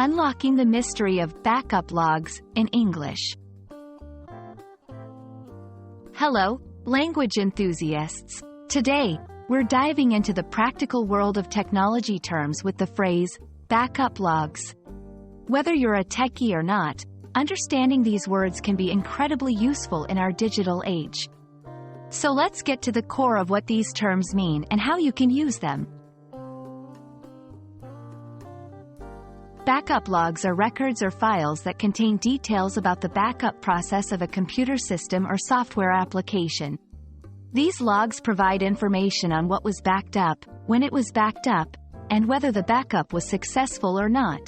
Unlocking the mystery of backup logs in English. Hello, language enthusiasts. Today, we're diving into the practical world of technology terms with the phrase, backup logs. Whether you're a techie or not, understanding these words can be incredibly useful in our digital age. So let's get to the core of what these terms mean and how you can use them. Backup logs are records or files that contain details about the backup process of a computer system or software application. These logs provide information on what was backed up, when it was backed up, and whether the backup was successful or not.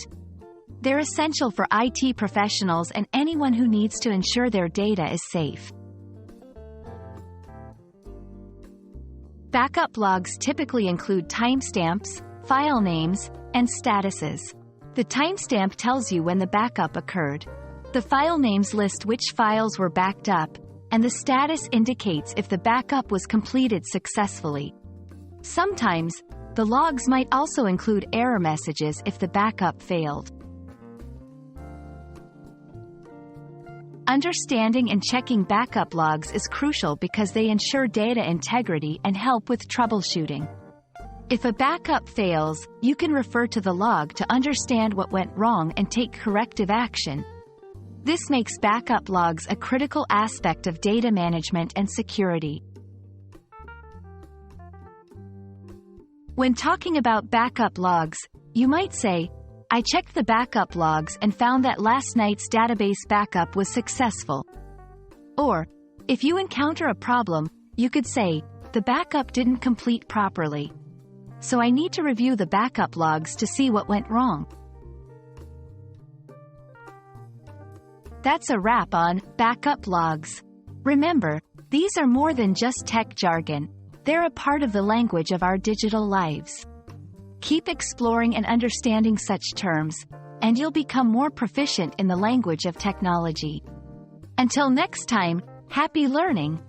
They're essential for IT professionals and anyone who needs to ensure their data is safe. Backup logs typically include timestamps, file names, and statuses. The timestamp tells you when the backup occurred. The file names list which files were backed up, and the status indicates if the backup was completed successfully. Sometimes, the logs might also include error messages if the backup failed. Understanding and checking backup logs is crucial because they ensure data integrity and help with troubleshooting. If a backup fails, you can refer to the log to understand what went wrong and take corrective action. This makes backup logs a critical aspect of data management and security. When talking about backup logs, you might say, I checked the backup logs and found that last night's database backup was successful. Or, if you encounter a problem, you could say, the backup didn't complete properly. So I need to review the backup logs to see what went wrong. That's a wrap on backup logs. Remember, these are more than just tech jargon. They're a part of the language of our digital lives. Keep exploring and understanding such terms, and you'll become more proficient in the language of technology. Until next time, happy learning!